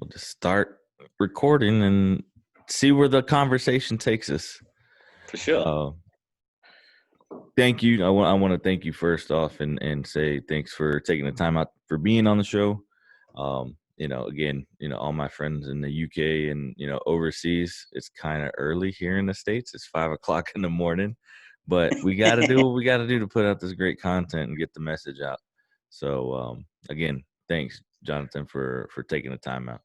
We'll just start recording and see where the conversation takes us. For sure. Thank you. I want to thank you first off and say thanks for taking the time out for being on the show. Again, all my friends in the UK and, overseas, it's kind of early here in the States. It's 5 o'clock in the morning, but we got to do what we got to do to put out this great content and get the message out. So, again, thanks, Jonathan, for taking the time out.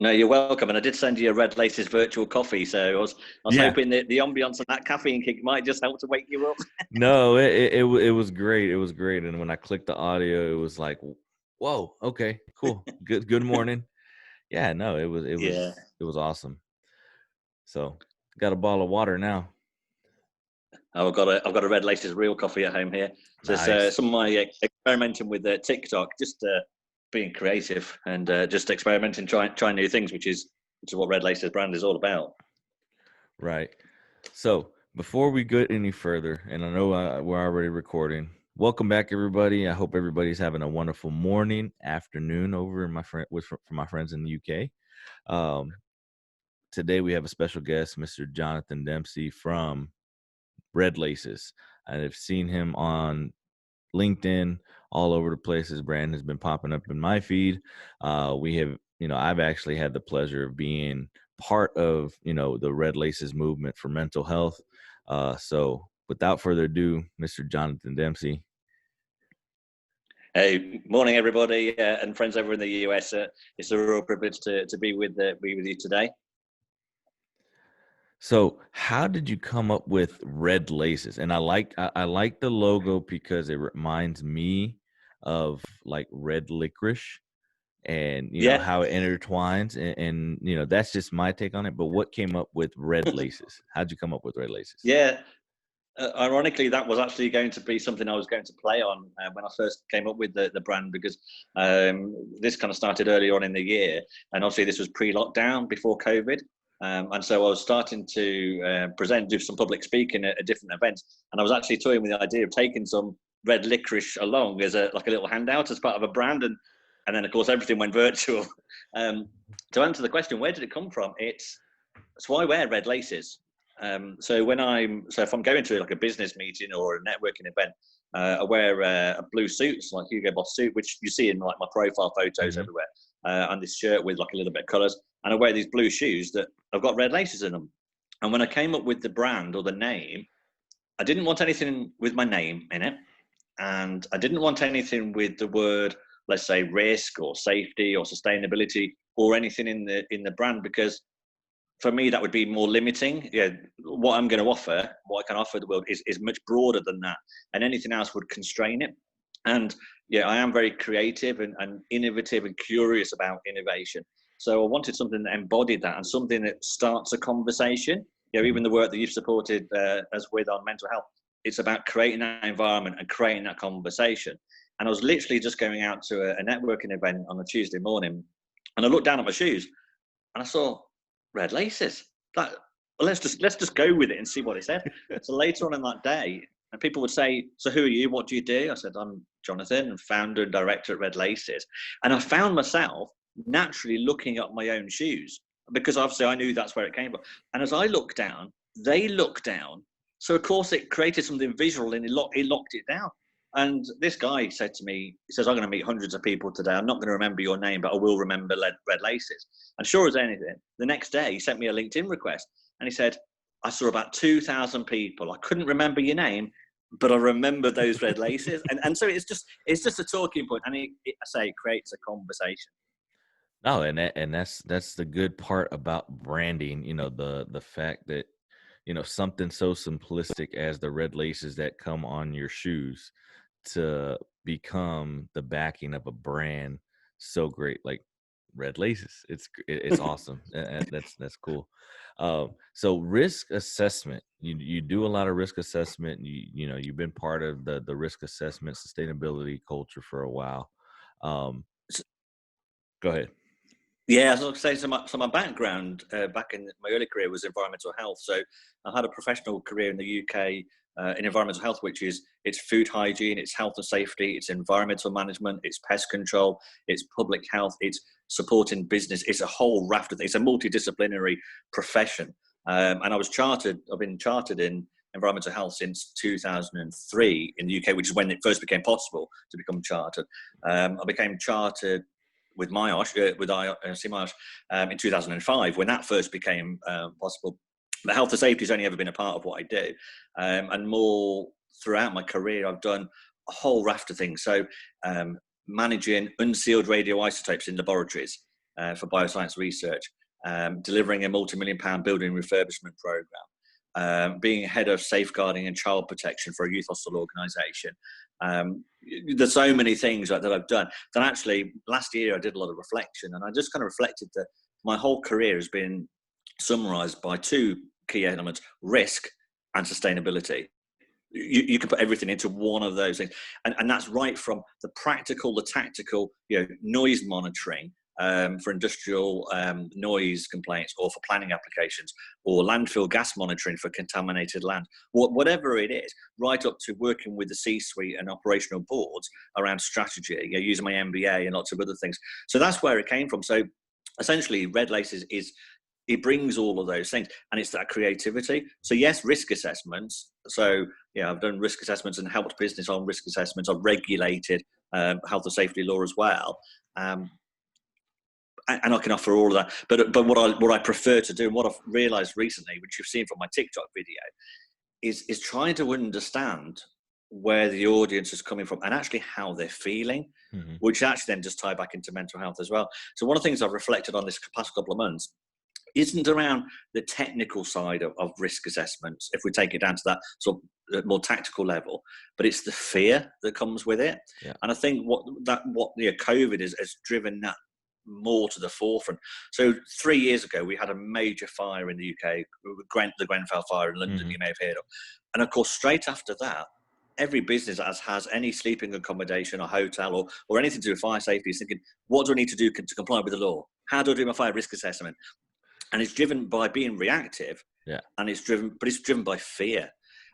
No, you're welcome. And I did send you a Red Laces virtual coffee. So I was hoping that the ambience and that caffeine kick might just help to wake you up. No, it was great. It was great. And when I clicked the audio, it was like, whoa, okay, cool. Good morning. Yeah, no, it was awesome. So got a bottle of water now. I've got a Red Laces real coffee at home here. So nice. Some of my experimenting with TikTok, just being creative and just experimenting, trying new things, which is what Red Laces brand is all about. Right. So before we get any further, and I know we're already recording, welcome back, everybody. I hope everybody's having a wonderful morning, afternoon over for my friends in the UK. Today we have a special guest, Mr. Jonathan Dempsey from Red Laces. I've seen him on LinkedIn all over the place. His brand has been popping up in my feed. We have, I've actually had the pleasure of being part of, the Red Laces movement for mental health. So without further ado, Mr. Jonathan Dempsey. Hey, morning, everybody, and friends over in the US. It's a real privilege to be with you today. So how did you come up with Red Laces? And I like the logo because it reminds me of like red licorice and how it intertwines and that's just my take on it. But what came up with Red Laces? How'd you come up with Red Laces? Yeah. Ironically, that was actually going to be something I was going to play on when I first came up with the brand, because this kind of started early on in the year, and obviously this was pre-lockdown, before COVID, and so I was starting to do some public speaking at different events, and I was actually toying with the idea of taking some red licorice along as a little handout as part of a brand, and then of course everything went virtual. To answer the question, where did it come from? It's why I wear red laces. So if I'm going to like a business meeting or a networking event, I wear a blue suit, like Hugo Boss suit, which you see in like my profile photos everywhere, and this shirt with like a little bit of colours. And I wear these blue shoes that have got red laces in them. And when I came up with the brand or the name, I didn't want anything with my name in it, and I didn't want anything with the word, let's say, risk or safety or sustainability or anything in the brand, because for me, that would be more limiting. Yeah, what I'm going to offer, what I can offer the world is much broader than that, and anything else would constrain it. And yeah, I am very creative and innovative and curious about innovation. So I wanted something that embodied that and something that starts a conversation. Even the work that you've supported us with on mental health, it's about creating that environment and creating that conversation. And I was literally just going out to a networking event on a Tuesday morning, and I looked down at my shoes and I saw red laces. Let's just go with it and see what it said. So later on in that day, and people would say, "So who are you? What do you do?" I said, "I'm Jonathan, founder and director at Red Laces." And I found myself naturally looking at my own shoes, because obviously I knew that's where it came from. And as I looked down, they looked down. So of course it created something visual, and it locked it down. And this guy said to me, he says, "I'm going to meet hundreds of people today. I'm not going to remember your name, but I will remember Red Laces." And sure as anything, the next day he sent me a LinkedIn request, and he said, "I saw about 2,000 people. I couldn't remember your name, but I remember those red laces." And so it's just a talking point, and it creates a conversation. Oh, and that's the good part about branding. The fact that something so simplistic as the red laces that come on your shoes to become the backing of a brand so great, like Red Laces. It's awesome. That's cool. So risk assessment, you do a lot of risk assessment. You've been part of the risk assessment sustainability culture for a while. Go ahead. Yeah, I was saying, so my background back in my early career was environmental health. So I had a professional career in the UK in environmental health, which is it's food hygiene, it's health and safety, it's environmental management, it's pest control, it's public health, it's supporting business. It's a whole raft of things. It's a multidisciplinary profession. And I've been chartered in environmental health since 2003 in the UK, which is when it first became possible to become chartered. I became chartered with CMIOSH in 2005 when that first became possible. But health and safety has only ever been a part of what I do. And more throughout my career, I've done a whole raft of things. So managing unsealed radioisotopes in laboratories for bioscience research, delivering a multi-million-pound building refurbishment program, being head of safeguarding and child protection for a youth hostel organisation. There's so many things that I've done. Then actually, last year I did a lot of reflection, and I just kind of reflected that my whole career has been summarised by two key elements: risk and sustainability. You can put everything into one of those things, and that's right from the practical, the tactical, noise monitoring for industrial noise complaints, or for planning applications, or landfill gas monitoring for contaminated land, whatever it is, right up to working with the C-suite and operational boards around strategy, using my MBA and lots of other things. So that's where it came from. So essentially, Red Lace is it brings all of those things, and it's that creativity. So yes, risk assessments. So I've done risk assessments and helped business on risk assessments. I've regulated health and safety law as well. And I can offer all of that. But what I prefer to do, and what I've realised recently, which you've seen from my TikTok video, is trying to understand where the audience is coming from and actually how they're feeling, which actually then just tie back into mental health as well. So one of the things I've reflected on this past couple of months isn't around the technical side of risk assessments, if we take it down to that sort of more tactical level, but it's the fear that comes with it. Yeah. And I think what COVID has driven that more to the forefront. So 3 years ago, we had a major fire in the UK, the Grenfell fire in London, you may have heard of. And of course, straight after that, every business that has any sleeping accommodation or hotel or anything to do with fire safety is thinking, what do I need to do to comply with the law? How do I do my fire risk assessment? And it's driven by being reactive, and it's driven by fear.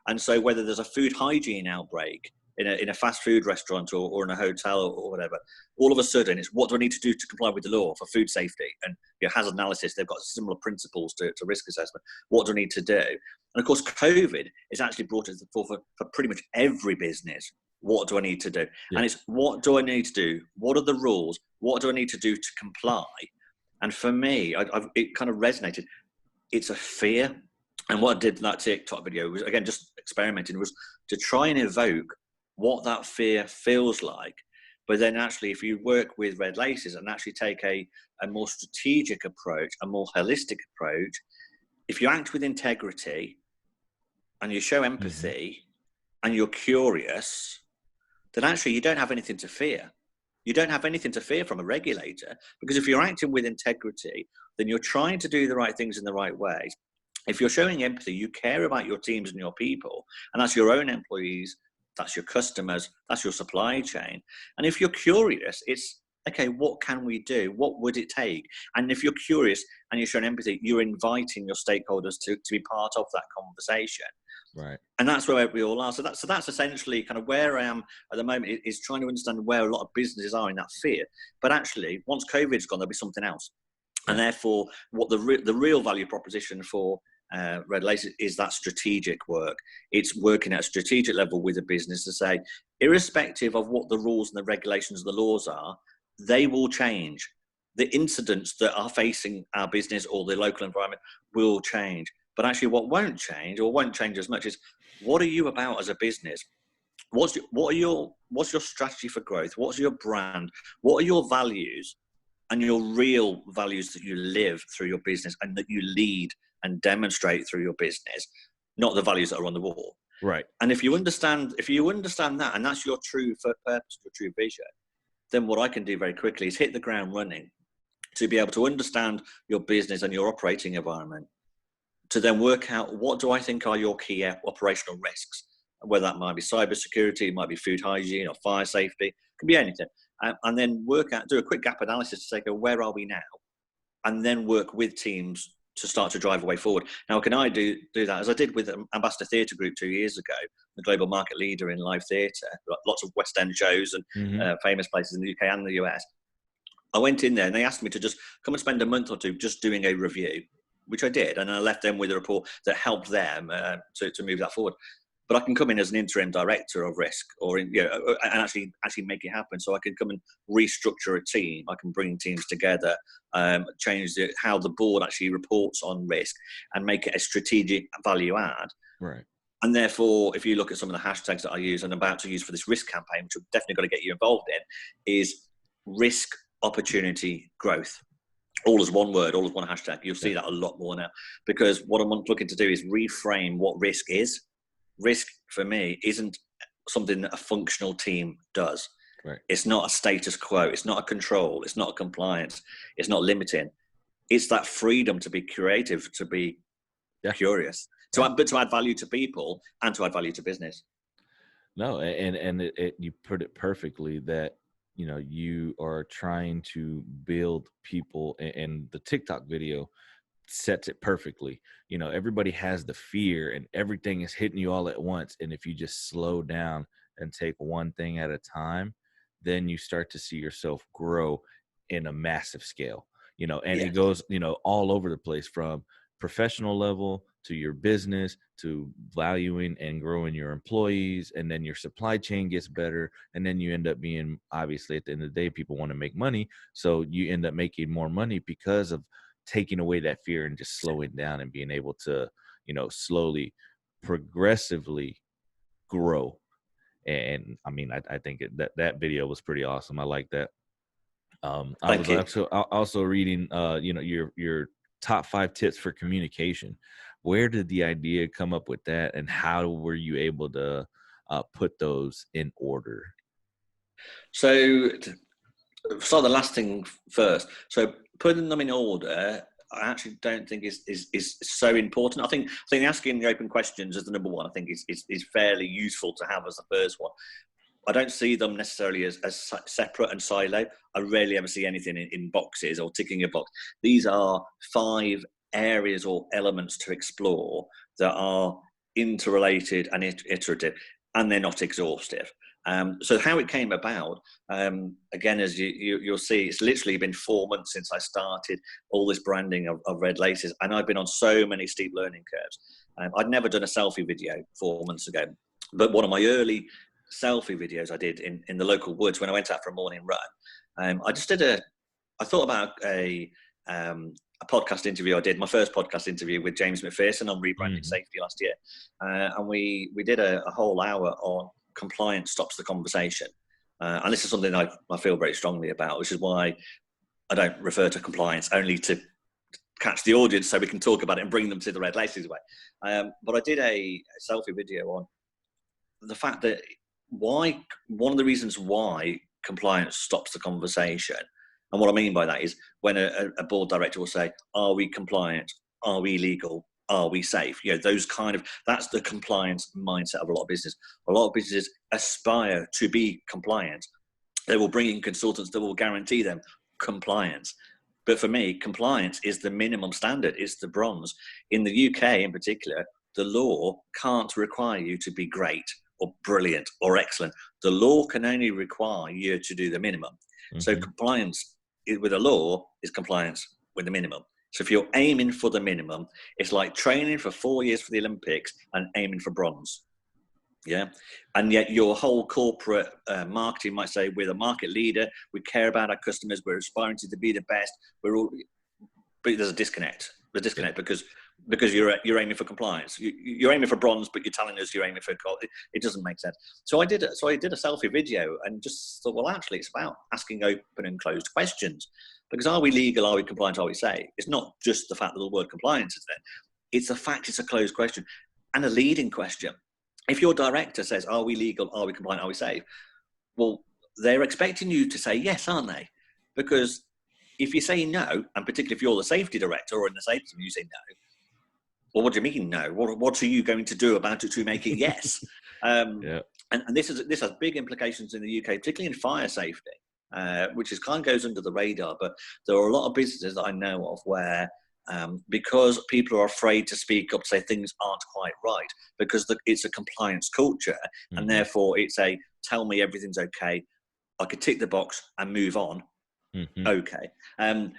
And so whether there's a food hygiene outbreak in a fast food restaurant or in a hotel or whatever, all of a sudden it's, what do I need to do to comply with the law for food safety? And hazard analysis, they've got similar principles to risk assessment. What do I need to do? And of course, COVID has actually brought it to the forefront for pretty much every business. What do I need to do? Yeah. And it's, what do I need to do? What are the rules? What do I need to do to comply? And for me, it kind of resonated. It's a fear. And what I did in that TikTok video was, again, just experimenting, was to try and evoke what that fear feels like. But then actually, if you work with Red Laces and actually take a more strategic approach, a more holistic approach, if you act with integrity and you show empathy and you're curious, then actually you don't have anything to fear. You don't have anything to fear from a regulator, because if you're acting with integrity, then you're trying to do the right things in the right ways. If you're showing empathy, you care about your teams and your people, and that's your own employees, that's your customers, that's your supply chain. And if you're curious, it's, okay, what can we do? What would it take? And if you're curious and you're showing empathy, you're inviting your stakeholders to be part of that conversation. Right. And that's where we all are. So that's essentially kind of where I am at the moment, is trying to understand where a lot of businesses are in that fear. But actually, once COVID's gone, there'll be something else. Yeah. And therefore, what the real value proposition for Red Lace is that strategic work. It's working at a strategic level with a business to say, irrespective of what the rules and the regulations and the laws are, they will change. The incidents that are facing our business or the local environment will change. But actually what won't change, or won't change as much, is, what are you about as a business? What's your strategy for growth? What's your brand? What are your values, and your real values that you live through your business and that you lead and demonstrate through your business, not the values that are on the wall. Right. And if you understand that, and that's your true purpose, your true vision, then what I can do very quickly is hit the ground running to be able to understand your business and your operating environment, to then work out, what do I think are your key operational risks, whether that might be cybersecurity, it might be food hygiene or fire safety, it could be anything. And then do a quick gap analysis to say, where are we now? And then work with teams to start to drive a way forward. Now, can I do that as I did with Ambassador Theatre Group 2 years ago, the global market leader in live theatre, lots of West End shows and famous places in the UK and the US. I went in there and they asked me to just come and spend a month or two just doing a review, which I did. And I left them with a report that helped them to move that forward. But I can come in as an interim director of risk and actually make it happen. So I can come and restructure a team. I can bring teams together, change how the board actually reports on risk and make it a strategic value add. Right. And therefore, if you look at some of the hashtags that I use and I'm about to use for this risk campaign, which we've definitely got to get you involved in, is risk, opportunity, growth. All as one word, all as one hashtag. You'll see that a lot more now, because what I'm looking to do is reframe what risk is. Risk for me isn't something that a functional team does. Right. It's not a status quo. It's not a control. It's not a compliance. It's not limiting. It's that freedom to be creative, to be curious, but to add value to people and to add value to business. No, and you put it perfectly that, you know, you are trying to build people, and the TikTok video sets it perfectly. You know, everybody has the fear and everything is hitting you all at once. And if you just slow down and take one thing at a time, then you start to see yourself grow in a massive scale, you know, and it goes, you know, all over the place, from professional level to your business, to valuing and growing your employees. And then your supply chain gets better. And then you end up being, obviously at the end of the day, people want to make money. So you end up making more money because of taking away that fear and just slowing down and being able to, you know, slowly, progressively grow. And I mean, I think that video was pretty awesome. I like that. I was also reading, you know, your top 5 tips for communication. Where did the idea come up with that, and how were you able to put those in order? So, start the last thing first. So putting them in order, I actually don't think is so important. I think asking the open questions as the number one, I think is fairly useful to have as the first one. I don't see them necessarily as separate and silo. I rarely ever see anything in boxes or ticking a box. These are 5 areas or elements to explore that are interrelated and iterative, and they're not exhaustive. So how it came about, again, as you'll see, it's literally been 4 months since I started all this branding of Red Laces, and I've been on so many steep learning curves. I'd never done a selfie video 4 months ago, but one of my early selfie videos I did in the local woods when I went out for a morning run. I thought about a podcast interview I did, my first podcast interview with James McPherson on rebranding safety last year. And we did a whole hour on compliance stops the conversation. And this is something I feel very strongly about, which is why I don't refer to compliance, only to catch the audience so we can talk about it and bring them to the Red Laces way. But I did a selfie video on the fact that one of the reasons why compliance stops the conversation. And what I mean by that is when a board director will say, are we compliant? Are we legal? Are we safe? You know, that's the compliance mindset of a lot of business. A lot of businesses aspire to be compliant. They will bring in consultants that will guarantee them compliance. But for me, compliance is the minimum standard. It's the bronze. In the UK in particular, the law can't require you to be great or brilliant or excellent. The law can only require you to do the minimum. So compliance with the law is compliance with the minimum. So if you're aiming for the minimum, it's like training for 4 years for the Olympics and aiming for bronze. Yeah. And yet your whole corporate marketing might say, we're the market leader, we care about our customers, we're aspiring to be the best. But there's a disconnect. Because you're aiming for compliance. You're aiming for bronze, but you're telling us you're aiming for gold. It doesn't make sense. So I did a selfie video and just thought, well, actually, it's about asking open and closed questions. Because are we legal? Are we compliant? Are we safe? It's not just the fact that the word compliance is there. It's the fact it's a closed question and a leading question. If your director says, are we legal? Are we compliant? Are we safe? Well, they're expecting you to say yes, aren't they? Because if you say no, and particularly if you're the safety director or in the safety team, you say no. Well, what do you mean no? What are you going to do about it to make it yes? And this has big implications in the UK, particularly in fire safety, which is kind of goes under the radar. But there are a lot of businesses that I know of where because people are afraid to speak up, say things aren't quite right, because it's a compliance culture, and Mm-hmm. therefore it's a tell me everything's okay. I could tick the box and move on. Mm-hmm. Okay.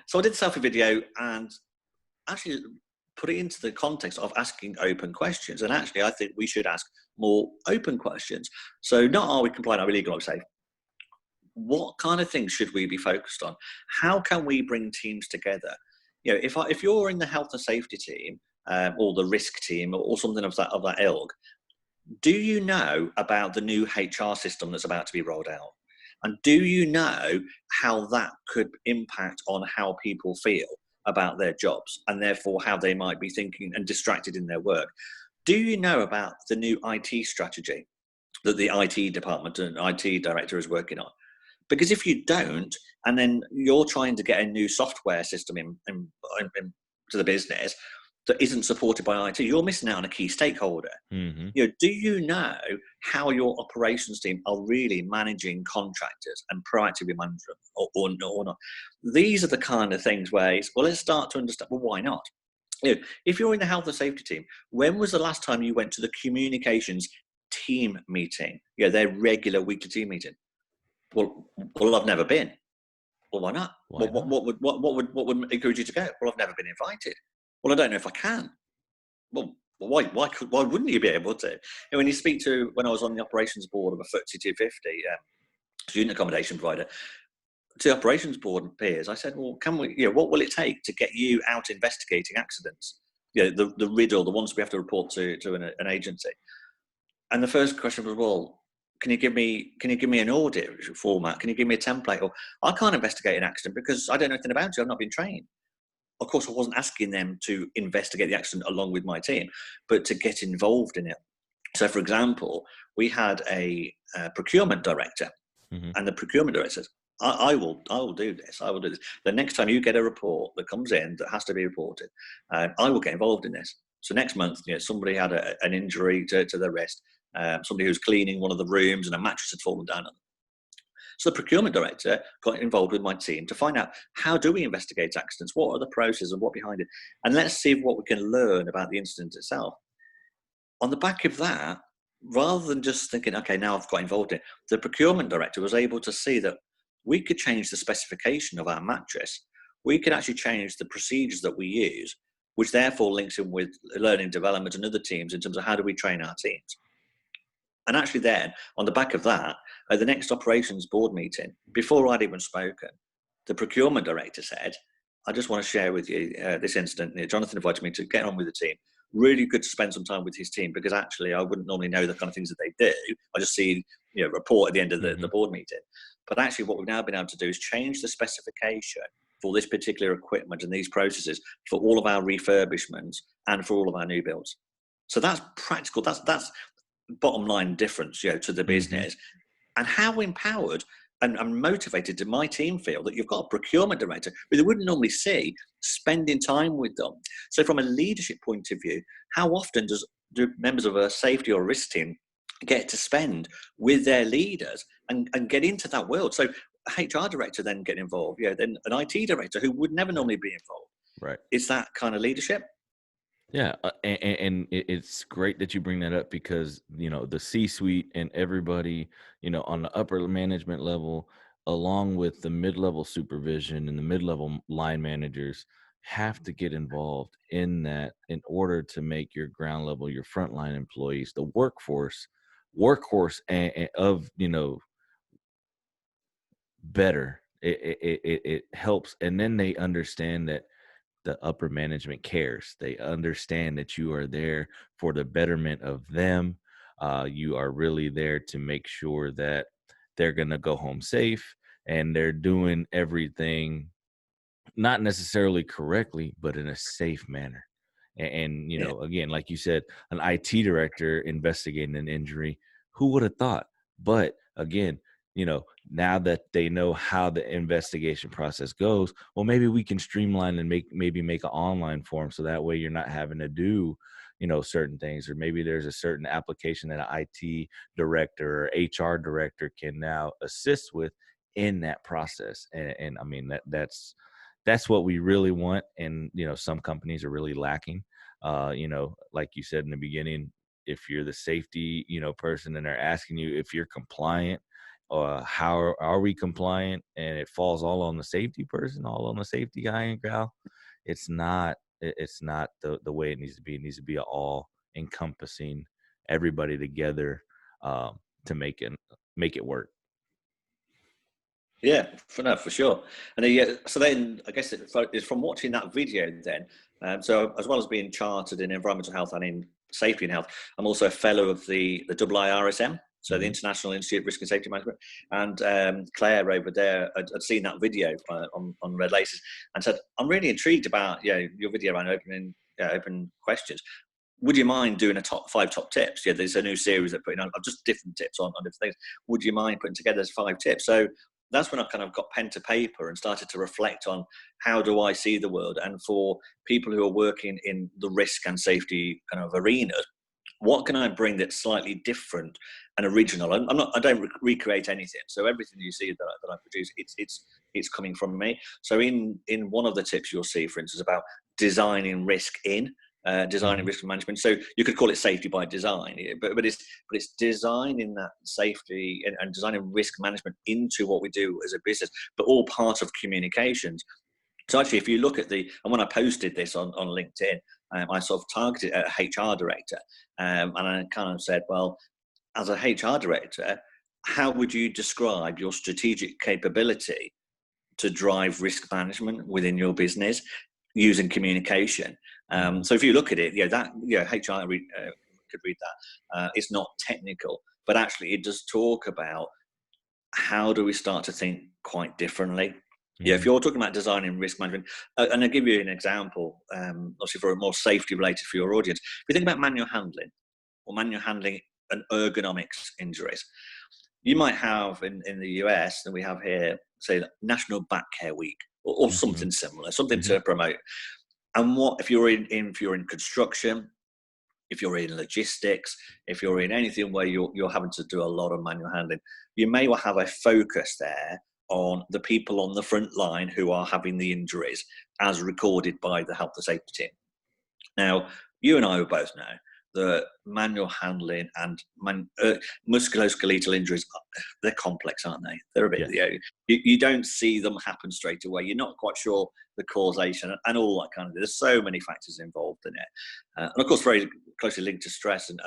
So I did the selfie video and actually put it into the context of asking open questions. And actually, I think we should ask more open questions. So not are we compliant, are we legal, are we safe? What kind of things should we be focused on? How can we bring teams together? If you're in the health and safety team, or the risk team, or something of that ilk, do you know about the new HR system that's about to be rolled out? And do you know how that could impact on how people feel about their jobs, and therefore how they might be thinking and distracted in their work? Do you know about the new IT strategy that the IT department and IT director is working on? Because if you don't, and then you're trying to get a new software system to the business that isn't supported by IT, you're missing out on a key stakeholder. Mm-hmm. Do you know how your operations team are really managing contractors and proactively managing them, or not? These are the kind of things where, let's start to understand, well, why not? If you're in the health and safety team, when was the last time you went to the communications team meeting? Their regular weekly team meeting. Well, I've never been. Well, why not? Why not? What would encourage you to go? Well, I've never been invited. Well, I don't know if I can. Well, why wouldn't you be able to? When you speak to, when I was on the operations board of a FTSE 250 student accommodation provider, to the operations board and peers, I said, well, can we? What will it take to get you out investigating accidents? The riddle, the ones we have to report to an agency. And the first question was, well, can you give me an audit format? Can you give me a template? Or I can't investigate an accident because I don't know anything about it. I've not been trained. Of course, I wasn't asking them to investigate the accident along with my team, but to get involved in it. So, for example, we had a procurement director, Mm-hmm. and the procurement director says, I will do this. I will do this. The next time you get a report that comes in that has to be reported, I will get involved in this. So next month, somebody had an injury to their wrist. Somebody who was cleaning one of the rooms and a mattress had fallen down on them. So the procurement director got involved with my team to find out, how do we investigate accidents? What are the processes and what behind it? And let's see what we can learn about the incident itself. On the back of that, rather than just thinking, okay, now I've got involved in it, the procurement director was able to see that we could change the specification of our mattress. We could actually change the procedures that we use, which therefore links in with learning development and other teams in terms of how do we train our teams. And actually then, on the back of that, at the next operations board meeting, before I'd even spoken, the procurement director said, I just want to share with you this incident. Jonathan invited me to get on with the team. Really good to spend some time with his team, because actually I wouldn't normally know the kind of things that they do. I just see a report at the end of the board meeting. But actually what we've now been able to do is change the specification for this particular equipment and these processes for all of our refurbishments and for all of our new builds. So that's practical. That's bottom line difference, to the business. And how empowered and motivated did my team feel that you've got a procurement director who they wouldn't normally see spending time with them. So from a leadership point of view, how often do members of a safety or risk team get to spend with their leaders and get into that world? So a HR director then get involved, then an IT director who would never normally be involved. Right. It's that kind of leadership. Yeah, and it's great that you bring that up, because the C-suite and everybody on the upper management level, along with the mid-level supervision and the mid-level line managers, have to get involved in that in order to make your ground level, your frontline employees, the workhorse of better. It helps, and then they understand that the upper management cares. They understand that you are there for the betterment of them. You are really there to make sure that they're going to go home safe, and they're doing everything not necessarily correctly, but in a safe manner. And Yeah. again, like you said, an IT director investigating an injury, who would have thought? But again, now that they know how the investigation process goes, well, maybe we can streamline and maybe make an online form, so that way you're not having to do certain things. Or maybe there's a certain application that an IT director or HR director can now assist with in that process. And I mean, that's what we really want. And, some companies are really lacking, like you said in the beginning, if you're the safety, person, and they're asking you if you're compliant, how are we compliant, and it falls all on the safety person, all on the safety guy and gal. It's not the way it needs to be. It needs to be all encompassing, everybody together, to make it work. Yeah, for sure. And so then I guess it's from watching that video then. So as well as being chartered in environmental health and in safety and health, I'm also a fellow of the IIRSM, so the International Institute of Risk and Safety Management. And Claire over there had seen that video on Red Laces and said, "I'm really intrigued about your video around open questions. Would you mind doing a top 5 top tips? Yeah, there's a new series that putting on just different tips on different things. Would you mind putting together 5 tips?" So that's when I kind of got pen to paper and started to reflect on how do I see the world. And for people who are working in the risk and safety kind of arena, what can I bring that's slightly different and original? I don't recreate anything. So everything you see that I produce, it's coming from me. So in one of the tips you'll see, for instance, about designing risk designing risk management. So you could call it safety by design, but it's designing that safety and designing risk management into what we do as a business, but all part of communications. So actually, if you look at and when I posted this on LinkedIn, I sort of targeted a HR director, and I kind of said, well, as a HR director, how would you describe your strategic capability to drive risk management within your business using communication? So if you look at it, HR could read that. It's not technical, but actually it does talk about how do we start to think quite differently. Yeah, if you're talking about designing risk management, and I'll give you an example, obviously for a more safety related for your audience. If you think about manual handling and ergonomics injuries, you might have in the US, and we have here, say, National Back Care Week or something similar, something to promote. And what if you're in construction, if you're in logistics, if you're in anything where you're having to do a lot of manual handling, you may well have a focus there on the people on the front line who are having the injuries as recorded by the health and safety team. Now, you and I will both know that manual handling and musculoskeletal injuries, they're complex, aren't they? They're a bit, you don't see them happen straight away. You're not quite sure the causation and all that kind of thing. There's so many factors involved in it. And of course, very closely linked to stress and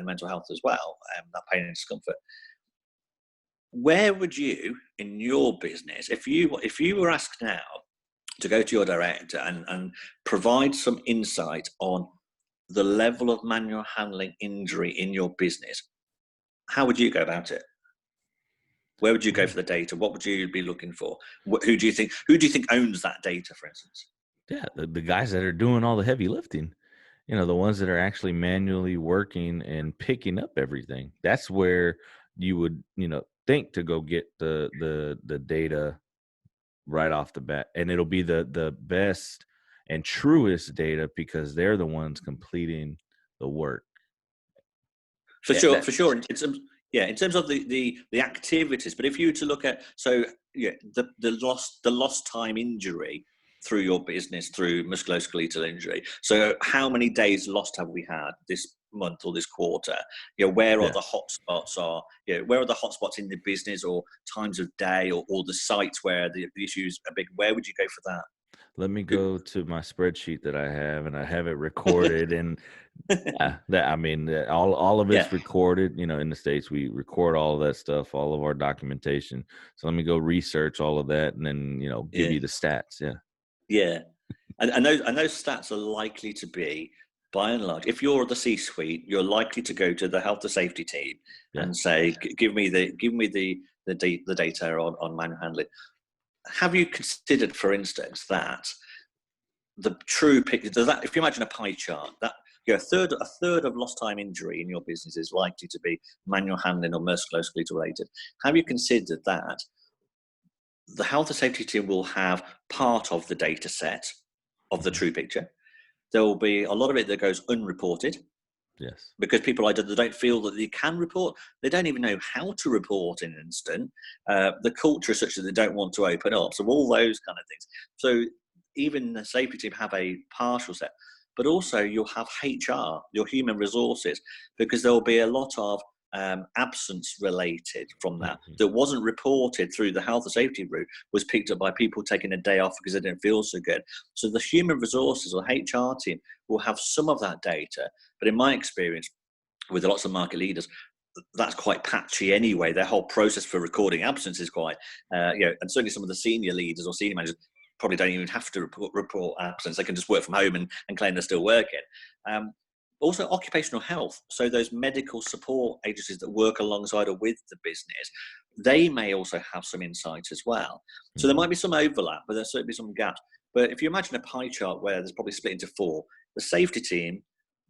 mental health as well, that pain and discomfort. Where would you, in your business, if you were asked now to go to your director and provide some insight on the level of manual handling injury in your business, how would you go about it? Where would you go for the data? What would you be looking for? Who do you think owns that data, for instance? Yeah, the guys that are doing all the heavy lifting, the ones that are actually manually working and picking up everything. That's where you would, think to go get the data right off the bat, and it'll be the best and truest data because they're the ones completing the work. For sure. In terms of the activities, but if you were to look at the lost time injury through your business through musculoskeletal injury. So how many days lost have we had this month or this quarter? Where are the hotspots are? Where are the hotspots in the business or times of day or the sites where the issues are big? Where would you go for that? Let me go to my spreadsheet that I have, and I have it recorded. And all of it's recorded. In the States, we record all of that stuff, all of our documentation. So let me go research all of that, and then give you the stats. Yeah, and those stats are likely to be, by and large, if you're the C-suite, you're likely to go to the health and safety team and say, "Give me the data on manual handling." Have you considered, for instance, that the true picture? If you imagine a pie chart, that a third of lost time injury in your business is likely to be manual handling or musculoskeletal related. Have you considered that the health and safety team will have part of the data set of the true picture? There will be a lot of it that goes unreported, Yes. because people either they don't feel that they can report, they don't even know how to report in an instant. The culture is such that they don't want to open up. So all those kind of things. So even the safety team have a partial set, but also you'll have HR, your human resources, because there will be a lot of absence related from that Mm-hmm. that wasn't reported through the health and safety route, was picked up by people taking a day off because they didn't feel so good. So the human resources or HR team will have some of that data, but in my experience with lots of market leaders, that's quite patchy anyway. Their whole process for recording absence is quite, and certainly some of the senior leaders or senior managers probably don't even have to report absence. They can just work from home and claim they're still working. Also, occupational health. So those medical support agencies that work alongside or with the business, they may also have some insight as well. So there might be some overlap, but there's certainly some gaps. But if you imagine a pie chart where there's probably split into four: the safety team,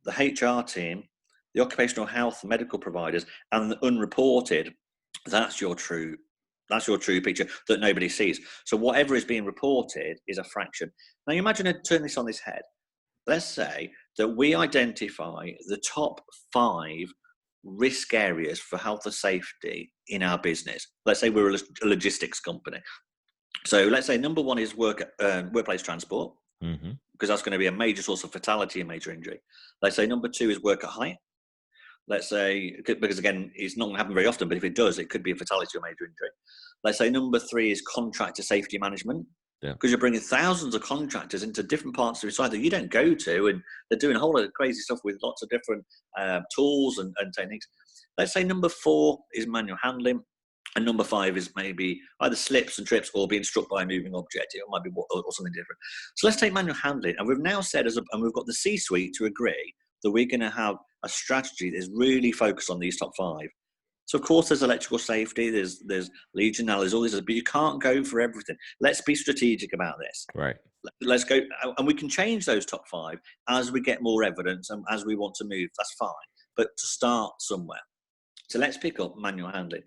the HR team, the occupational health medical providers, and the unreported, that's your true picture that nobody sees. So whatever is being reported is a fraction. Now you imagine turn this on its head. Let's say that we identify the top 5 risk areas for health and safety in our business. Let's say we're a logistics company. So let's say number 1 is workplace transport, because that's going to be a major source of fatality and major injury. Let's say number 2 is work at height. Let's say, because again, it's not going to happen very often, but if it does, it could be a fatality or major injury. Let's say number 3 is contractor safety management, because you're bringing thousands of contractors into different parts of the site that you don't go to, and they're doing a whole lot of crazy stuff with lots of different tools and techniques. Let's say number 4 is manual handling, and number 5 is maybe either slips and trips or being struck by a moving object. It might be or something different. So let's take manual handling, and we've now said and we've got the C-suite to agree that we're going to have a strategy that is really focused on these top 5. So of course there's electrical safety, there's Legionella, there's all this, but you can't go for everything. Let's be strategic about this. Right. Let's go, and we can change those top 5 as we get more evidence and as we want to move. That's fine, but to start somewhere. So let's pick up manual handling.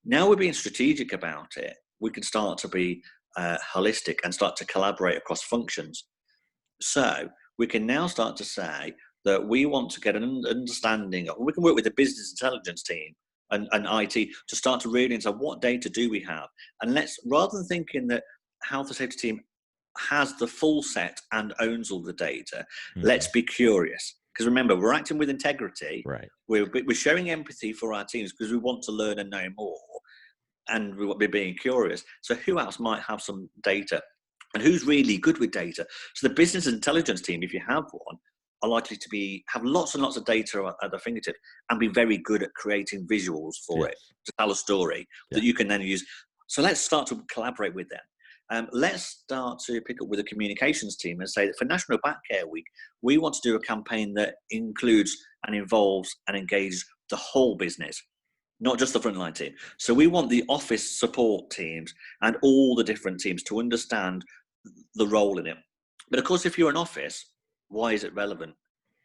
Now we're being strategic about it. We can start to be holistic and start to collaborate across functions. So we can now start to say that we want to get an understanding of, we can work with the business intelligence team and IT to start to really understand what data do we have. And let's, rather than thinking that health and safety team has the full set and owns all the data, let's be curious. Because remember, we're acting with integrity. Right. We're showing empathy for our teams because we want to learn and know more. And we want to be being curious. So who else might have some data? And who's really good with data? So the business intelligence team, if you have one, are likely to have lots and lots of data at their fingertips and be very good at creating visuals for it to tell a story that you can then use. So let's start to collaborate with them. Let's start to pick up with the communications team and say that for National Back Care Week, we want to do a campaign that includes and involves and engages the whole business, not just the frontline team. So we want the office support teams and all the different teams to understand the role in it. But of course, if you're an office, why is it relevant?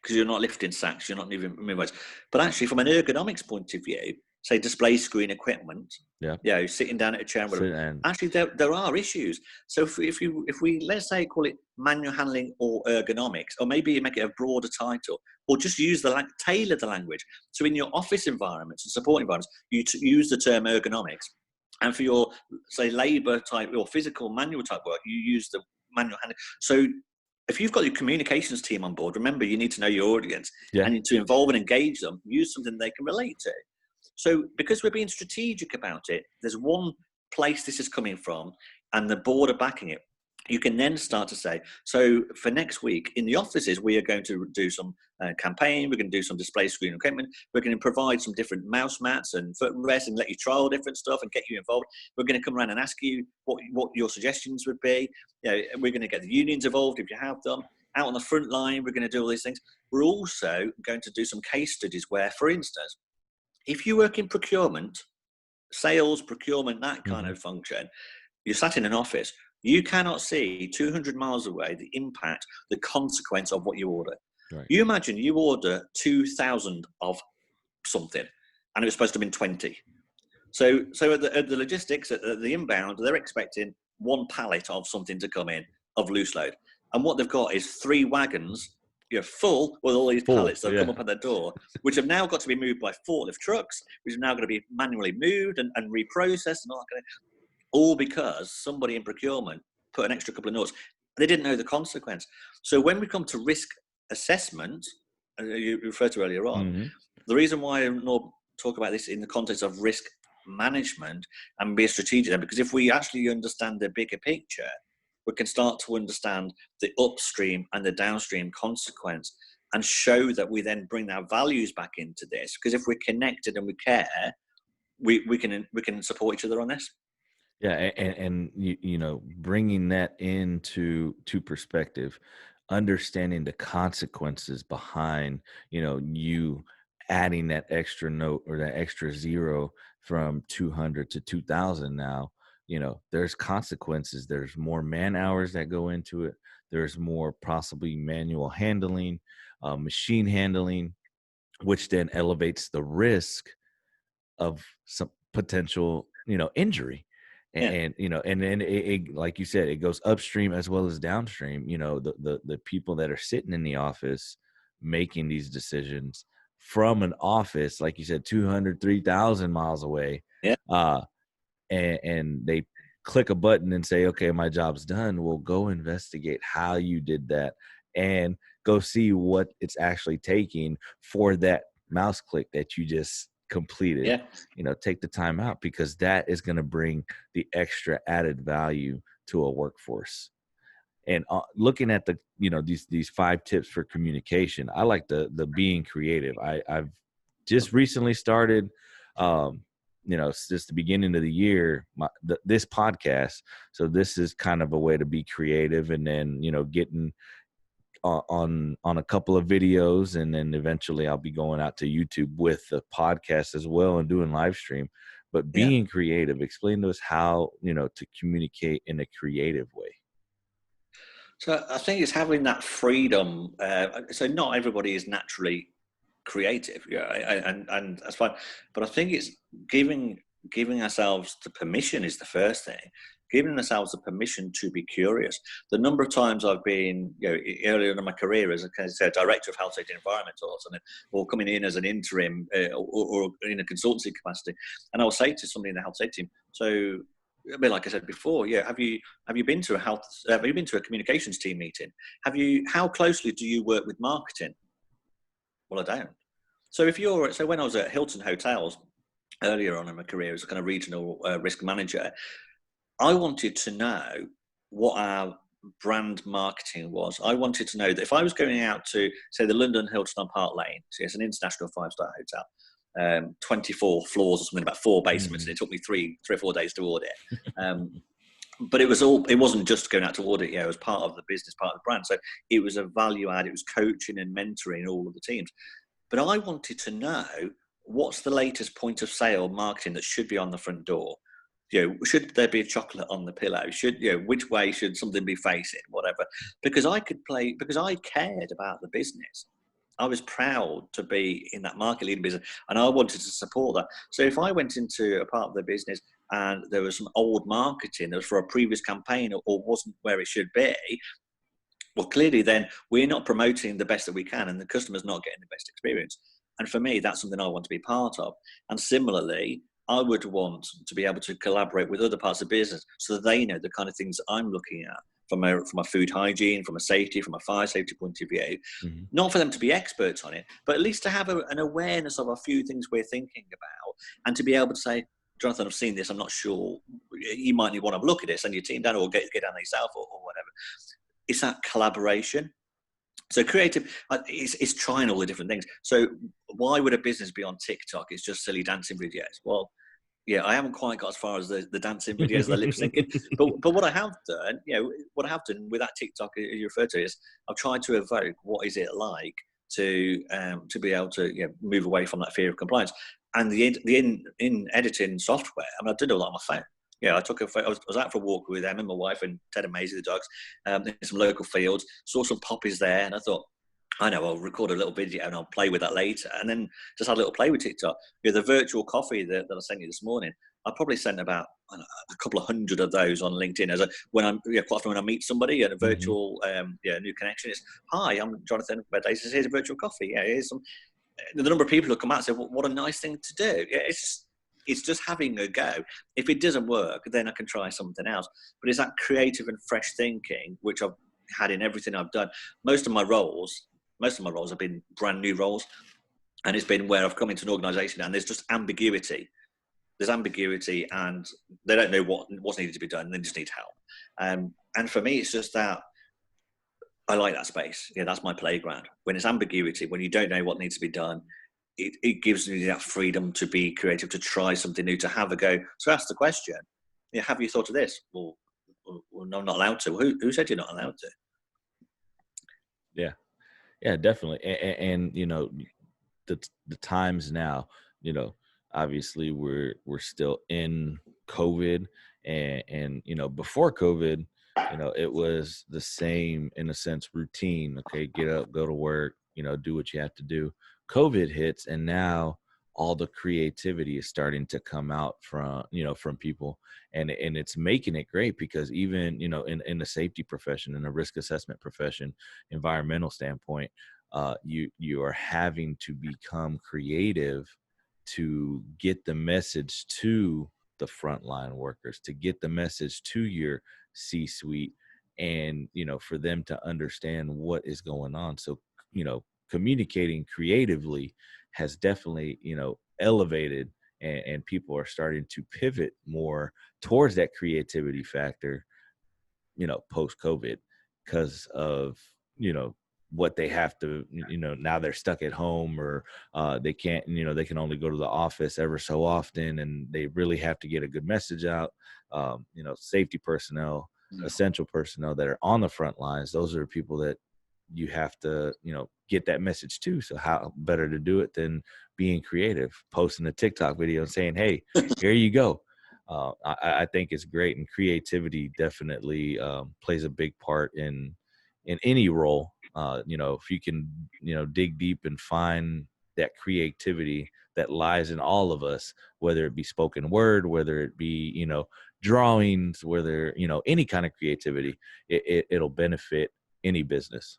Because you're not lifting sacks, you're not moving weights. But actually, from an ergonomics point of view, say display screen equipment, sitting down at a chair, whatever, actually there are issues. So if we let's say call it manual handling or ergonomics, or maybe you make it a broader title, or just use tailor the language. So in your office environments and support environments, you use the term ergonomics, and for your say labour type or physical manual type work, you use the manual handling. So if you've got your communications team on board, remember you need to know your audience and to involve and engage them, use something they can relate to. So because we're being strategic about it, there's one place this is coming from and the board are backing it. You can then start to say, so for next week in the offices, we are going to do some campaign. We're going to do some display screen equipment. We're going to provide some different mouse mats and footrests and let you trial different stuff and get you involved. We're going to come around and ask you what your suggestions would be. We're going to get the unions involved if you have them. Out on the front line, we're going to do all these things. We're also going to do some case studies where, for instance, if you work in procurement, sales, procurement, that kind of function, you're sat in an office, you cannot see 200 miles away the impact, the consequence of what you order. Right. You imagine you order 2,000 of something and it was supposed to have been 20. So at the logistics, at the inbound, they're expecting 1 pallet of something to come in of loose load. And what they've got is 3 wagons full with all these Full, pallets that have yeah. come up at their door, which have now got to be moved by forklift trucks, which are now going to be manually moved and reprocessed and all because somebody in procurement put an extra couple of notes. They didn't know the consequence. So when we come to risk assessment, you referred to earlier on, Mm-hmm. the reason why I talk about this in the context of risk management and be strategic, because if we actually understand the bigger picture, we can start to understand the upstream and the downstream consequence and show that we then bring our values back into this. Because if we're connected and we care, we can support each other on this. Yeah, and you know, bringing that into perspective, understanding the consequences behind, you know, you adding that extra note or that extra zero from 200 to 2000 now, you know, there's consequences. There's more man hours that go into it. There's more possibly manual handling, machine handling, which then elevates the risk of some potential, you know, injury. Yeah, You know, and then it, like you said, it goes upstream as well as downstream. You know, the people that are sitting in the office making these decisions from an office, like you said, 200, 3,000 miles away, yeah, uh, and they click a button and say, okay, my job's done. We'll go investigate how you did that and go see what it's actually taking for that mouse click that you just completed. yeah, You know, take the time out, because that is going to bring the extra added value to a workforce. And looking at the, you know, these 5 tips for communication, I like the being creative. I've just recently started, you know, since the beginning of the year, this podcast. So this is kind of a way to be creative, and then, you know, getting on a couple of videos, and then eventually I'll be going out to YouTube with the podcast as well and doing live stream. But yeah. being creative, explain to us how, you know, to communicate in a creative way. So I think it's having that freedom. So not everybody is naturally creative, and that's fine. But I think it's giving ourselves the permission is the first thing. Giving ourselves the permission to be curious. The number of times I've been, earlier in my career as a director of health, safety, and environment, or something, or coming in as an interim, or in a consultancy capacity, and I'll say to somebody in the health safety team, so. I mean, like I said before, have you been to have you been to a communications team meeting? How closely do you work with marketing? Well, I don't. So when I was at Hilton Hotels earlier on in my career as a kind of regional risk manager, I wanted to know what our brand marketing was. I wanted to know that if I was going out to, say, the London Hilton on Park Lane, so it's an international 5-star hotel, 24 floors or something, about 4 basements, and it took me 3 or 4 days to audit. But it wasn't just going out to audit, it was part of the business, part of the brand. So it was a value add, it was coaching and mentoring all of the teams. But I wanted to know, what's the latest point of sale marketing that should be on the front door? Should there be a chocolate on the pillow? Which way should something be facing? Whatever. Because I cared about the business. I was proud to be in that market leading business, and I wanted to support that. So if I went into a part of the business and there was some old marketing that was for a previous campaign or wasn't where it should be, well, clearly then we're not promoting the best that we can, and the customer's not getting the best experience. And for me, that's something I want to be part of. And similarly, I would want to be able to collaborate with other parts of the business so that they know the kind of things I'm looking at from a food hygiene, from a safety, from a fire safety point of view. Mm-hmm. Not for them to be experts on it, but at least to have an awareness of a few things we're thinking about, and to be able to say, Jonathan, I've seen this, I'm not sure, you might want to have a look at this, and your team down, or get down there yourself, or whatever. It's that collaboration. So creative is trying all the different things. So why would a business be on TikTok? It's just silly dancing videos. Well, yeah, I haven't quite got as far as the dancing videos, the lip syncing. But what I have done, with that TikTok you refer to, is I've tried to evoke what is it like to be able to move away from that fear of compliance. And the in editing software, I mean, I did a lot on my phone. Yeah, I was out for a walk with Emma, my wife, and Ted and Maisie, the dogs, in some local fields. Saw some poppies there, and I thought, I know, I'll record a little video and I'll play with that later. And then just had a little play with TikTok. The virtual coffee that I sent you this morning, I probably sent about a couple of hundred of those on LinkedIn quite often when I meet somebody at a virtual new connection. It's, hi, I'm Jonathan. Here's a virtual coffee. Yeah, here's some. The number of people who come out and say, well, what a nice thing to do. Yeah, it's just having a go. If it doesn't work, then I can try something else. But it's that creative and fresh thinking, which I've had in everything I've done. Most of my roles have been brand new roles. And it's been where I've come into an organization and there's just ambiguity. There's ambiguity and they don't know what's needed to be done. And they just need help. And for me, it's just that I like that space. Yeah, that's my playground. When it's ambiguity, when you don't know what needs to be done, it gives you that freedom to be creative, to try something new, to have a go. So ask the question, have you thought of this? Well, no, I'm not allowed to. Who said you're not allowed to? Yeah, definitely. And the times now, obviously we're still in COVID and before COVID, it was the same in a sense routine. Okay, get up, go to work, do what you have to do. COVID hits and now all the creativity is starting to come out from people and it's making it great because even in the safety profession, in a risk assessment profession, environmental standpoint, you are having to become creative to get the message to the frontline workers, to get the message to your C-suite, and for them to understand what is going on. So communicating creatively has definitely elevated, and people are starting to pivot more towards that creativity factor post COVID because of what they have to now they're stuck at home, or they can't they can only go to the office ever so often, and they really have to get a good message out. Safety personnel, essential personnel that are on the front lines, those are people that you have to get that message to. So how better to do it than being creative, posting a TikTok video and saying, hey, here you go. I think it's great, and creativity definitely plays a big part in any role. If you can dig deep and find that creativity that lies in all of us, whether it be spoken word, whether it be drawings, whether any kind of creativity, it'll benefit any business.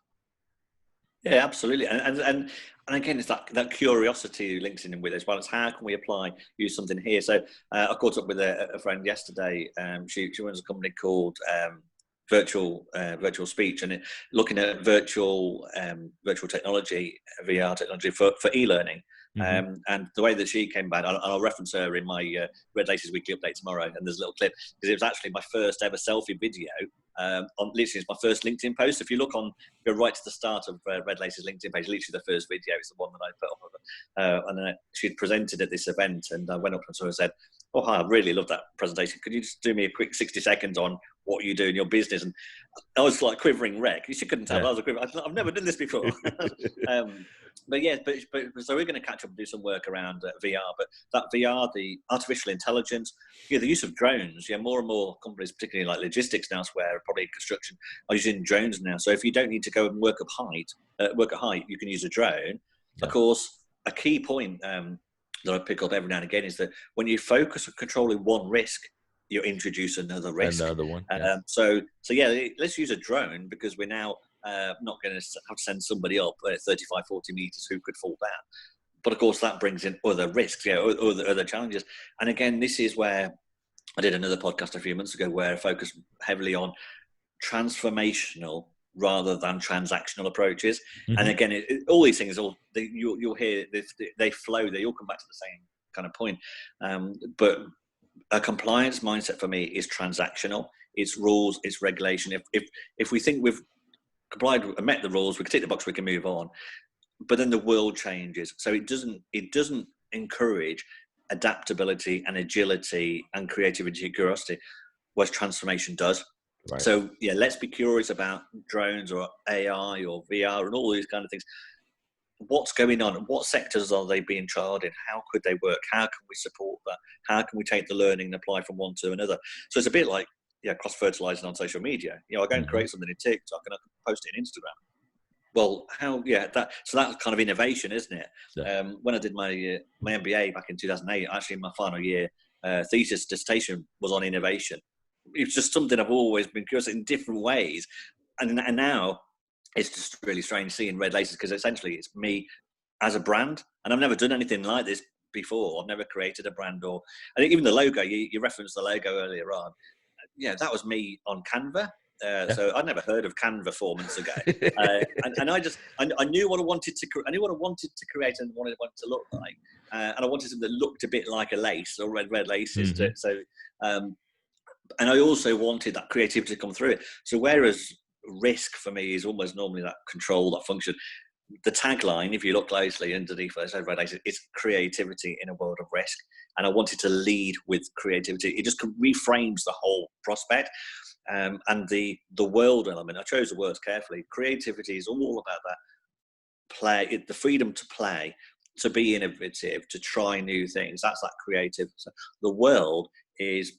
Yeah, absolutely. And again, it's that curiosity links in with it as well. It's how can we use something here? So I caught up with a friend yesterday. She runs a company called virtual speech, and looking at virtual technology, VR technology for e-learning. Mm-hmm. And the way that she came back, I'll reference her in my Red Laces Weekly Update tomorrow, and there's a little clip because it was actually my first ever selfie video. Literally, it's my first LinkedIn post. If you go right to the start of Red Laces LinkedIn page, literally the first video is the one that I put up of her. And then she'd presented at this event, and I went up and said, "Oh, hi, I really love that presentation. Could you just do me a quick 60 seconds on what you do in your business?" And I was like quivering wreck. You couldn't tell. Yeah. I was a quivering. I've never done this before. But so we're going to catch up and do some work around VR. But that VR, the artificial intelligence, the use of drones. More and more companies, particularly like logistics now, where probably construction, are using drones now. So if you don't need to go and work at height, you can use a drone. Yeah. Of course, a key point that I pick up every now and again is that when you focus on controlling one risk, you introduce another risk. Another one. Yeah. Let's use a drone because we're now not going to have to send somebody up at 35, 40 meters who could fall down. But of course, that brings in other risks, other challenges. And again, this is where I did another podcast a few months ago where I focused heavily on transformational rather than transactional approaches. Mm-hmm. And again, all these things, you'll hear, they flow, they all come back to the same kind of point. But a compliance mindset for me is transactional. It's rules, it's regulation. If we think we've complied and met the rules, we can tick the box, we can move on. But then the world changes. So it doesn't encourage adaptability and agility and creativity and curiosity, whereas transformation does. Right. So let's be curious about drones or AI or VR and all these kind of things. What's going on? What sectors are they being trialed in? How could they work? How can we support that? How can we take the learning and apply from one to another? So it's a bit like cross-fertilizing on social media. I go and create something in TikTok and I can post it in Instagram. Well, so that's kind of innovation, isn't it? Yeah. When I did my MBA back in 2008, actually in my final year, thesis dissertation was on innovation. It's just something I've always been curious in different ways. And now it's just really strange seeing Red Laces, because essentially it's me as a brand. And I've never done anything like this before. I've never created a brand, or I think even the logo, you referenced the logo earlier on. Yeah, that was me on Canva. So I'd never heard of Canva 4 months ago, and I knew what I wanted to. I knew what I wanted to create and what I wanted to look like, and I wanted something that looked a bit like a lace or red laces. And I also wanted that creativity to come through it. So whereas risk for me is almost normally that control, that function, the tagline, if you look closely underneath those red laces, is creativity in a world of risk. And I wanted to lead with creativity. It just reframes the whole prospect. And the world element, I chose the words carefully. Creativity is all about that play, the freedom to play, to be innovative, to try new things. That's that creative. So the world is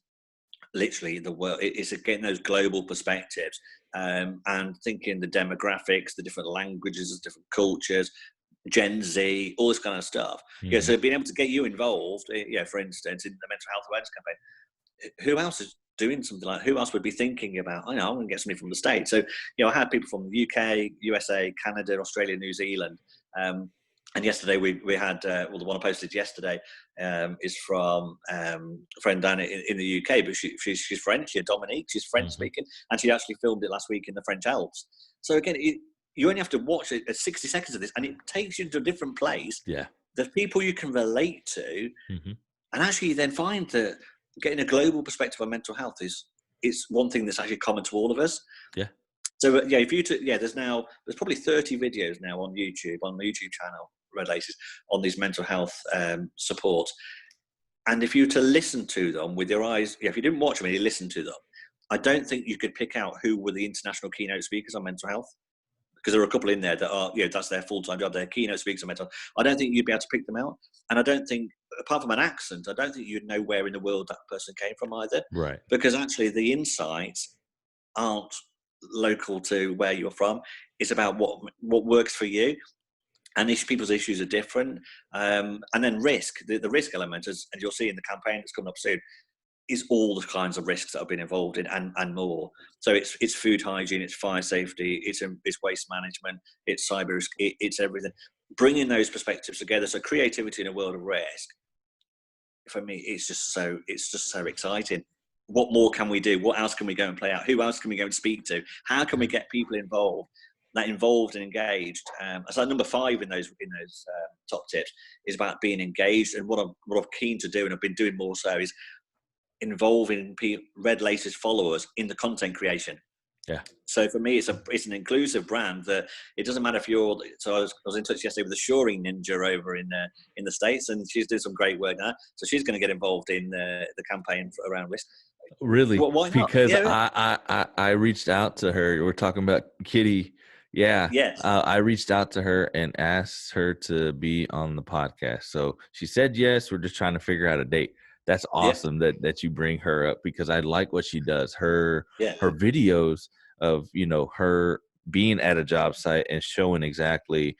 literally the world. It's getting those global perspectives, and thinking the demographics, the different languages, the different cultures, Gen Z, all this kind of stuff. Yeah, so being able to get you involved, for instance, in the mental health awareness campaign, who else is doing something like, who else would be thinking about, I'm going to get somebody from the States. So, I had people from the UK, USA, Canada, Australia, New Zealand. And yesterday we had, the one I posted yesterday is from a friend down in the UK, but she's French, Dominique, she's French speaking, and she actually filmed it last week in the French Alps. So again, you only have to watch 60 seconds of this, and it takes you to a different place. Yeah. There's people you can relate to, and actually you then find that getting a global perspective on mental health is one thing that's actually common to all of us. Yeah. So there's probably 30 videos now on the YouTube channel, Red Laces, on these mental health support. And if you were to listen to them with your eyes, if you didn't watch them and you listened to them, I don't think you could pick out who were the international keynote speakers on mental health, because there are a couple in there that are, that's their full-time job. They're keynote speakers on mental health. I don't think you'd be able to pick them out. And I don't think, apart from an accent, I don't think you'd know where in the world that person came from either. Right. Because actually the insights aren't local to where you're from. It's about what works for you. And people's issues are different. And then risk, the risk element, and you'll see in the campaign that's coming up soon, is all the kinds of risks that I've been involved in and more. So it's food hygiene, it's fire safety, it's waste management, it's cyber risk, it's everything. Bringing those perspectives together. So creativity in a world of risk, for me, it's just so exciting. What more can we do? What else can we go and play out? Who else can we go and speak to? How can we get people involved and engaged? So number 5 in those top tips is about being engaged. And what I'm keen to do, and I've been doing more so, is involving Red Laces followers in the content creation. Yeah. So for me, it's an inclusive brand that it doesn't matter if you're. So I was in touch yesterday with the shoring ninja over in the States, and she's doing some great work now. So she's going to get involved in the campaign around risk. Really? Why not? Because yeah. I reached out to her. We're talking about Kitty. Yeah. Yes. I reached out to her and asked her to be on the podcast. So she said yes. We're just trying to figure out a date. That's awesome that you bring her up, because I like what she does. Her videos of, her being at a job site and showing exactly,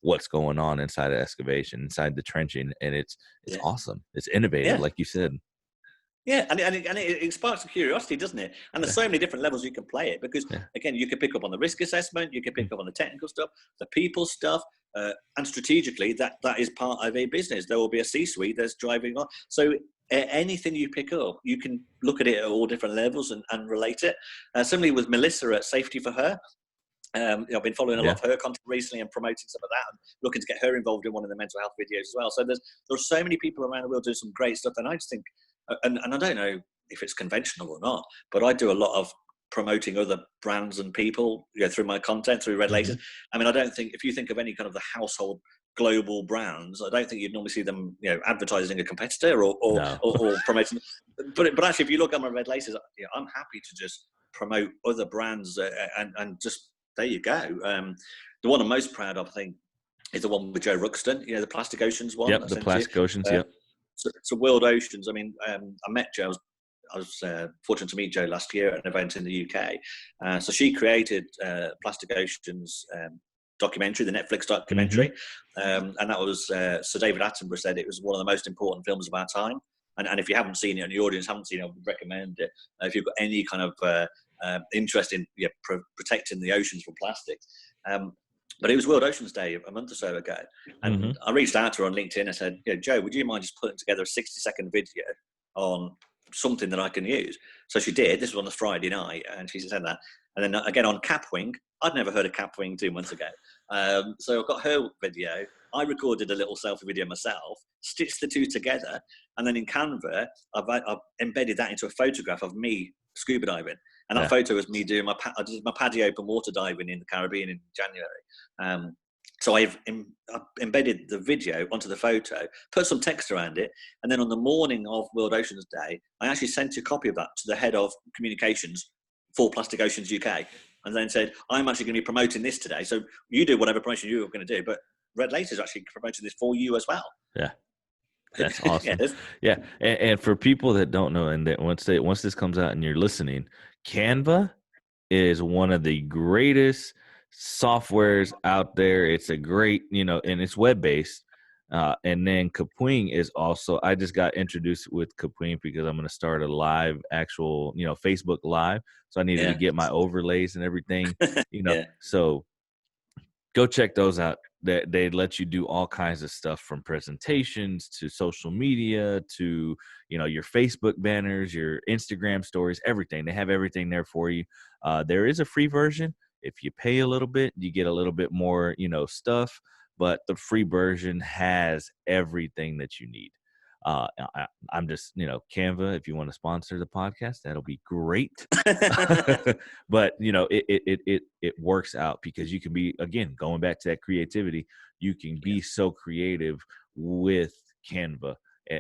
what's going on inside of excavation, inside the trenching. And it's awesome. It's innovative, like you said. Yeah, and it sparks a curiosity, doesn't it? And there's so many different levels you can play it, because again, you can pick up on the risk assessment, you can pick up on the technical stuff, the people stuff, and strategically that is part of a business. There will be a C-suite that's driving on. So anything you pick up, you can look at it at all different levels and relate it. Similarly with Melissa at Safety for Her. I've been following a lot of her content recently and promoting some of that, and looking to get her involved in one of the mental health videos as well. So there are so many people around the world doing some great stuff, and I just think, and I don't know if it's conventional or not, but I do a lot of promoting other brands and people through my content, through Red Laces. I mean, I don't think, if you think of any kind of the household global brands, I don't think you'd normally see them advertising a competitor or promoting. But actually, if you look at my Red Laces, I'm happy to just promote other brands and just, there you go. The one I'm most proud of, I think, is the one with Joe Ruxton, the Plastic Oceans one. Yep, the Plastic Oceans, So World Oceans, I mean, I met Joe. I was fortunate to meet Joe last year at an event in the UK. So she created Plastic Oceans documentary, the Netflix documentary. And that was, Sir David Attenborough said it was one of the most important films of our time. And if you haven't seen it and the audience haven't seen it, I would recommend it. If you've got any kind of interest in protecting the oceans from plastics. But it was World Oceans Day a month or so ago. And I reached out to her on LinkedIn. I said, Joe, would you mind just putting together a 60-second video on something that I can use? So she did. This was on a Friday night, and she said that. And then again on Capwing, I'd never heard of Capwing 2 months ago. So I got her video. I recorded a little selfie video myself, stitched the two together, and then in Canva, I've embedded that into a photograph of me scuba diving. And that photo was me doing I did my paddy open water diving in the Caribbean in January. So I've embedded the video onto the photo, put some text around it, and then on the morning of World Oceans Day, I actually sent a copy of that to the head of communications for Plastic Oceans UK, and then said, I'm actually going to be promoting this today. So you do whatever promotion you're going to do, but Red Lace is actually promoting this for you as well. Yeah. That's awesome. Yeah. And for people that don't know, and that once this comes out and you're listening, Canva is one of the greatest softwares out there. It's a great, and it's web-based. And then Capwing is also, I just got introduced with Capwing because I'm going to start a live actual, Facebook Live. So I needed to get my overlays and everything, So go check those out. They let you do all kinds of stuff, from presentations to social media to, your Facebook banners, your Instagram stories, everything. They have everything there for you. There is a free version. If you pay a little bit, you get a little bit more, stuff, but the free version has everything that you need. I'm just, Canva, if you want to sponsor the podcast, that'll be great. But it works out because you can be, again, going back to that creativity, you can be so creative with Canva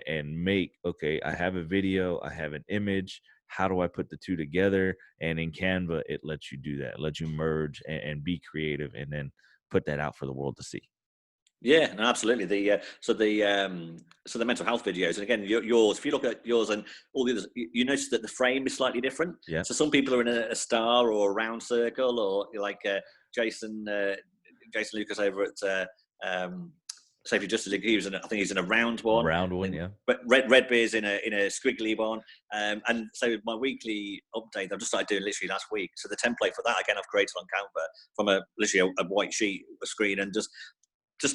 and make, okay, I have a video, I have an image, how do I put the two together? And in Canva, it lets you do that. It lets you merge and be creative and then put that out for the world to see. Yeah, no, absolutely. So the mental health videos, and again, yours. If you look at yours and all the others, you notice that the frame is slightly different. Yeah. So some people are in a star or a round circle, or like Jason Lucas over at Safety Justice League. I think he's in a round one. Round one, yeah. But Red Bear's in a squiggly one. And so my weekly update, I've just started doing literally last week. So the template for that, again, I've created on Canva from literally a white sheet, a screen, and just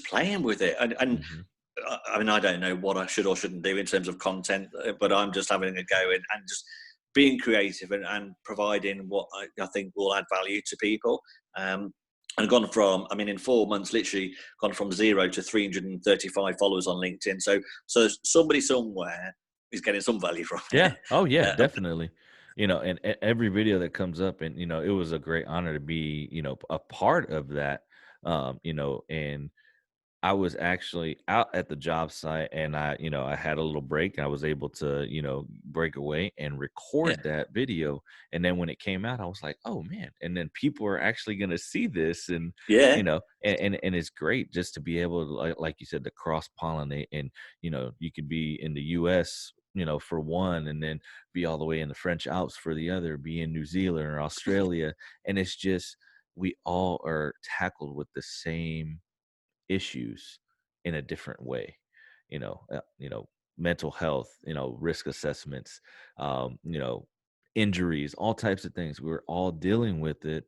playing with it. And I mean, I don't know what I should or shouldn't do in terms of content, but I'm just having a go and just being creative and providing what I think will add value to people. And gone from, in 4 months, literally gone from 0 to 335 followers on LinkedIn. So somebody somewhere is getting some value from it. Yeah. Oh yeah, definitely. And every video that comes up, and, it was a great honor to be, a part of that, and I was actually out at the job site, and I had a little break. I was able to, break away and record that video. And then when it came out, I was like, oh man. And then people are actually going to see this. And, and it's great just to be able to, like you said, to cross pollinate. And, you could be in the US, for one, and then be all the way in the French Alps for the other, be in New Zealand or Australia. And it's just, we all are tackled with the same issues in a different way, mental health, risk assessments, injuries, all types of things. We're all dealing with it,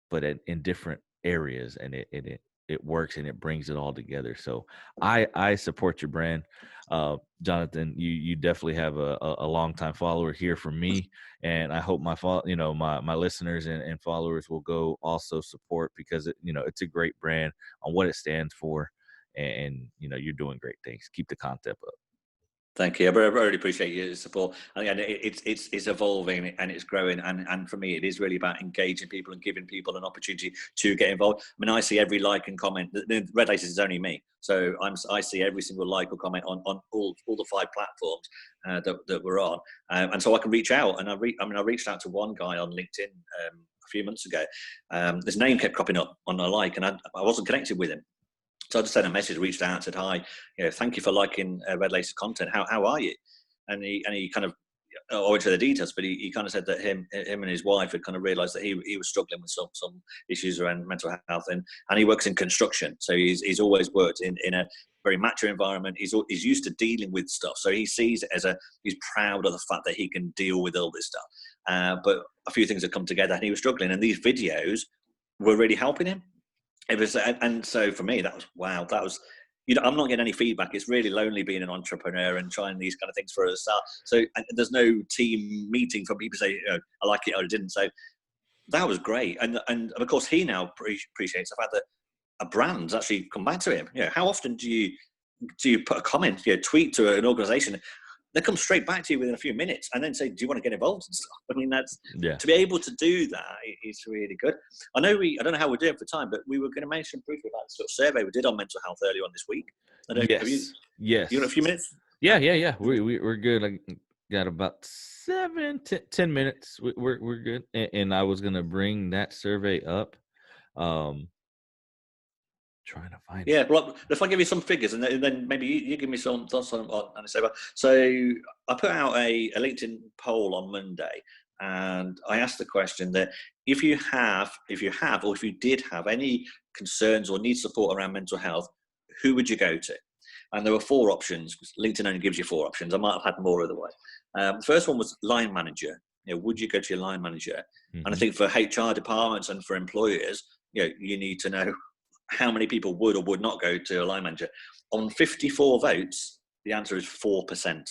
but in different areas, and it works and it brings it all together. So I support your brand. Jonathan, you definitely have a longtime follower here from me, and I hope my listeners and followers will go also support, because it's a great brand on what it stands for, and you're doing great things. Keep the content up. Thank you. I really appreciate your support. And it's evolving and it's growing. And for me, it is really about engaging people and giving people an opportunity to get involved. I see every like and comment. The Red Laces is only me, so I see every single like or comment on all the 5 platforms that we're on, and so I can reach out. And I reached out to one guy on LinkedIn a few months ago. His name kept cropping up on a like, and I wasn't connected with him. So I just sent a message, reached out, said, hi, thank you for liking Red Lace's content. How are you? And he kind of, I went to the details, but he kind of said that him and his wife had kind of realised that he was struggling with some issues around mental health, and he works in construction. So he's always worked in a very macho environment. He's used to dealing with stuff, so he sees it as he's proud of the fact that he can deal with all this stuff. But a few things have come together, and he was struggling. And these videos were really helping him. It was, and so for me, that was wow. That was, I'm not getting any feedback. It's really lonely being an entrepreneur and trying these kind of things for us. So there's no team meeting for people to say, I like it or I didn't. So that was great. And of course, he now appreciates the fact that a brand's actually come back to him. How often do you put a comment, tweet to an organization? They come straight back to you within a few minutes and then say, do you want to get involved and stuff? I mean, to be able to do that is really good. I don't know how we're doing for time, but we were going to mention briefly about the sort of survey we did on mental health earlier on this week. Yes. You got a few minutes? Yeah. We're good. I got about 10 minutes. We're good. And I was going to bring that survey up. Trying to find it. Well, if I give you some figures and then maybe you give me some thoughts on it. So I put out a LinkedIn poll on Monday, and I asked the question that if you did have any concerns or need support around mental health, who would you go to? And there were 4 options. LinkedIn only gives you 4 options. I might have had more otherwise. The first one was line manager. Would you go to your line manager? Mm-hmm. And I think for HR departments and for employers, you need to know how many people would or would not go to a line manager. On 54 votes, the answer is 4%.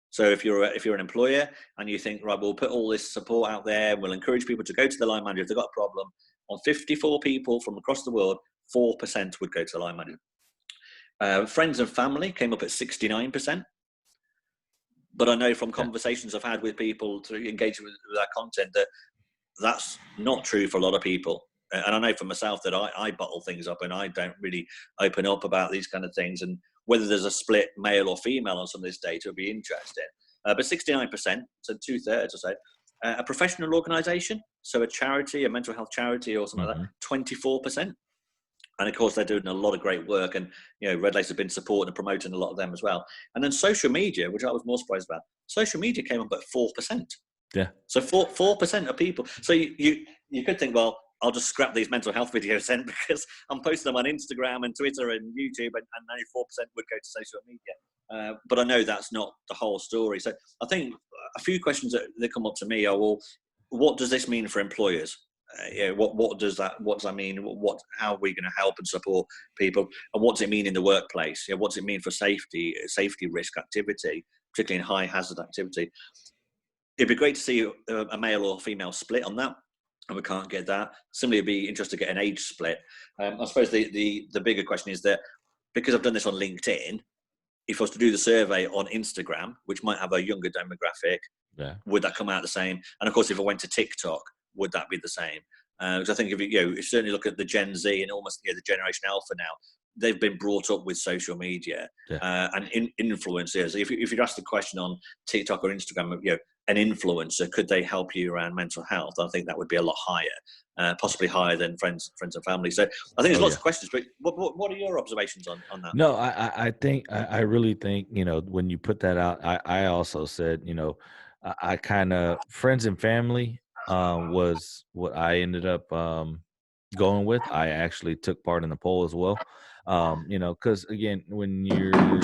So if you're an employer and you think, right, we'll put all this support out there, we'll encourage people to go to the line manager if they've got a problem. On 54 people from across the world, 4% would go to the line manager. Friends and family came up at 69%. But I know from conversations I've had with people to engage with our content that that's not true for a lot of people. And I know for myself that I bottle things up and I don't really open up about these kind of things. And whether there's a split male or female on some of this data would be interesting. But 69%, so 2/3 or so. A professional organisation, so a charity, a mental health charity or something like that, 24%. And of course, they're doing a lot of great work. And, Red Lace have been supporting and promoting a lot of them as well. And then social media, which I was more surprised about, social media came up at 4%. Yeah. So 4% of people. So you could think, well, I'll just scrap these mental health videos then because I'm posting them on Instagram and Twitter and YouTube, and only 4% would go to social media. But I know that's not the whole story. So I think a few questions that come up to me are, well, what does this mean for employers? What does that mean? How are we going to help and support people? And what does it mean in the workplace? What does it mean for safety risk activity, particularly in high hazard activity? It'd be great to see a male or female split on that, and we can't get that. Similarly, it'd be interesting to get an age split. I suppose the bigger question is that because I've done this on LinkedIn, if I was to do the survey on Instagram, which might have a younger demographic, would that come out the same? And of course, if I went to TikTok, would that be the same? Because I think if you certainly look at the Gen Z and almost the Generation Alpha now, they've been brought up with social media and influencers. If you'd ask the question on TikTok or Instagram, an influencer, could they help you around mental health? I think that would be a lot higher, possibly higher than friends and family. So I think there's lots of questions, but what are your observations on that? No, I think, I really think, when you put that out, I also said, I kind of, friends and family was what I ended up going with. I actually took part in the poll as well. Because again, when you're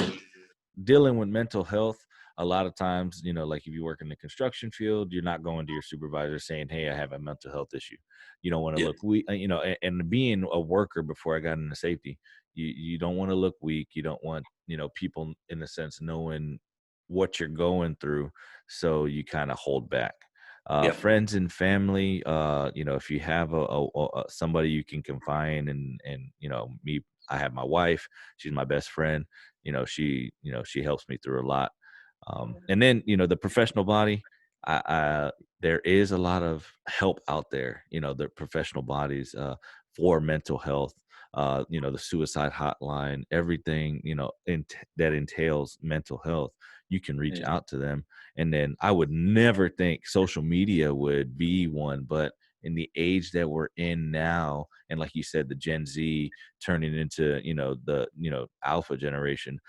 dealing with mental health, a lot of times, like if you work in the construction field, you're not going to your supervisor saying, hey, I have a mental health issue. You don't want to look weak, and being a worker before I got into safety, you don't want to look weak. You don't want, people in a sense knowing what you're going through. So you kind of hold back. Friends and family, if you have somebody you can confide and me, I have my wife, she's my best friend, she helps me through a lot. And then, the professional body, there is a lot of help out there, the professional bodies for mental health, the suicide hotline, everything, that entails mental health. You can reach out to them. And then I would never think social media would be one, but in the age that we're in now, and like you said, the Gen Z turning into, the, alpha generation,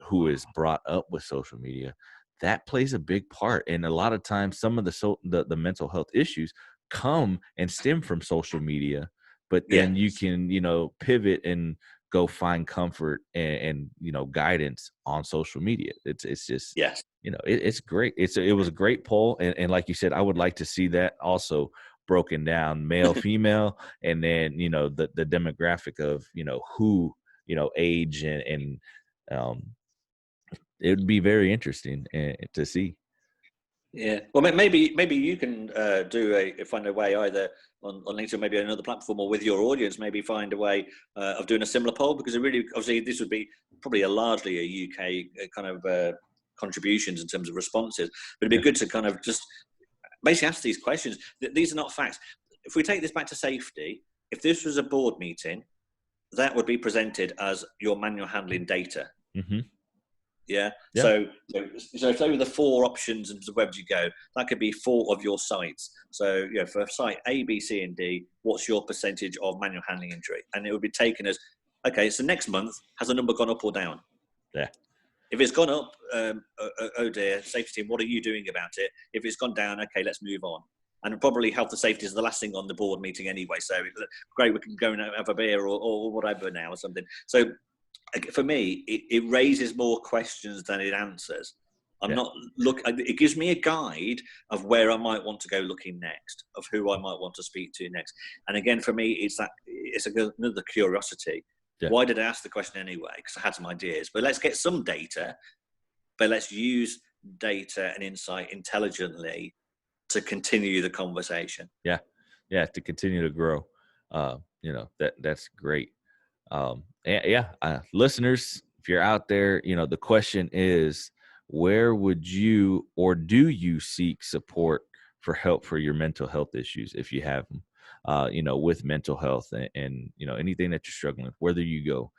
who is brought up with social media, that plays a big part. And a lot of times some of the mental health issues come and stem from social media, but then you can, pivot and go find comfort and guidance on social media. It's just, Yes. it's great. It was a great poll. And like you said, I would like to see that also broken down, male, female, and then, the demographic of, who, age and it would be very interesting to see. Yeah. Well, maybe you can find a way either on LinkedIn, maybe another platform, or with your audience, maybe find a way of doing a similar poll, because it really, obviously, this would be probably largely a UK kind of contributions in terms of responses, but it'd be good to kind of just basically ask these questions. These are not facts. If we take this back to safety, if this was a board meeting, that would be presented as your manual handling data. Mm-hmm. Yeah. Yeah. So if they were the 4 options in terms of where would you go, that could be 4 of your sites. So, for site A, B, C, and D, what's your percentage of manual handling injury? And it would be taken as, okay, so next month, has the number gone up or down? Yeah. If it's gone up, oh dear, safety team, what are you doing about it? If it's gone down, okay, let's move on. And probably health and safety is the last thing on the board meeting anyway. So great, we can go and have a beer or whatever now or something. So for me, it raises more questions than it answers. It gives me a guide of where I might want to go looking next, of who I might want to speak to next. And again, for me, it's another curiosity. Yeah. Why did I ask the question anyway? Because I had some ideas. But let's get some data, but let's use data and insight intelligently to continue the conversation. Yeah. To continue to grow. That's great. Listeners, if you're out there, the question is, where would you, or do you seek support for help for your mental health issues, if you have them, with mental health and anything that you're struggling with? Where do you go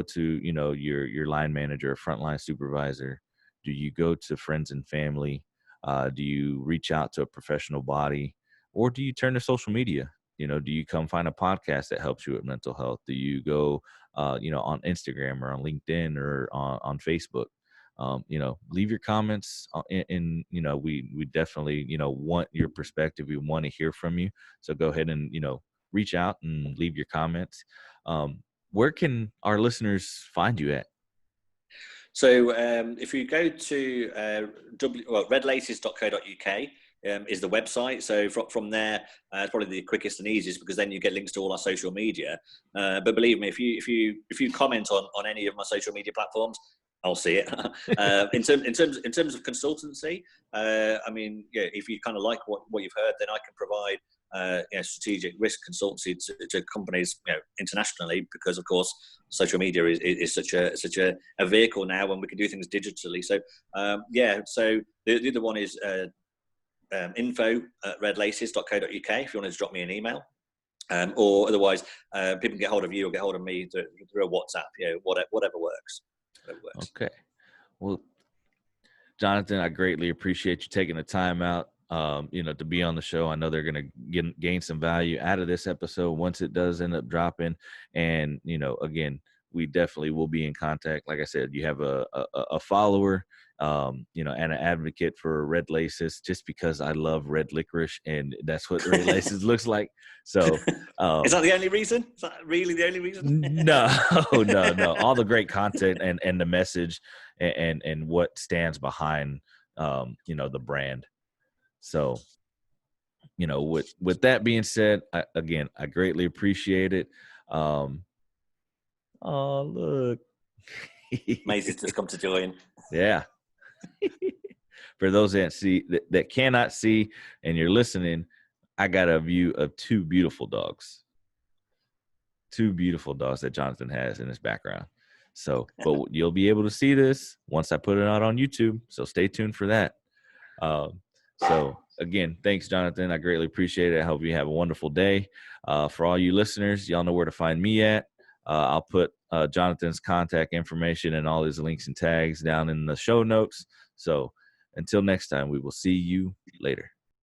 to, your line manager or frontline supervisor? Do you go to friends and family? Do you reach out to a professional body, or do you turn to social media? Do you come find a podcast that helps you with mental health? Do you go, on Instagram or on LinkedIn or on Facebook? Leave your comments and we definitely, want your perspective. We want to hear from you. So go ahead and, reach out and leave your comments. Where can our listeners find you at? So if you go to redlaces.co.uk, is the website. So from there, it's probably the quickest and easiest, because then you get links to all our social media. But believe me, if you comment on any of my social media platforms, I'll see it. In terms of consultancy, if you kind of like what you've heard, then I can provide strategic risk consultancy to companies internationally, because of course social media is such a vehicle now when we can do things digitally. So so the other one is info@redlaces.co.uk if you want to drop me an email, or otherwise people can get hold of you or get hold of me through a WhatsApp, whatever works. Okay. Well, Jonathan, I greatly appreciate you taking the time out to be on the show. I know they're going to gain some value out of this episode once it does end up dropping. And, again, we definitely will be in contact. Like I said, you have a follower, and an advocate for Red Laces, just because I love red licorice, and that's what Red Laces looks like. So, is that the only reason? Is that really the only reason? No. All the great content and the message and what stands behind, the brand. So, with that being said, I greatly appreciate it. Oh, look. Maisie's just come to join. Yeah. For those that cannot see and you're listening, I got a view of 2 beautiful dogs. 2 beautiful dogs that Jonathan has in his background. So, but you'll be able to see this once I put it out on YouTube. So stay tuned for that. So again, thanks, Jonathan. I greatly appreciate it. I hope you have a wonderful day. For all you listeners, y'all know where to find me at. I'll put Jonathan's contact information and all his links and tags down in the show notes. So until next time, we will see you later.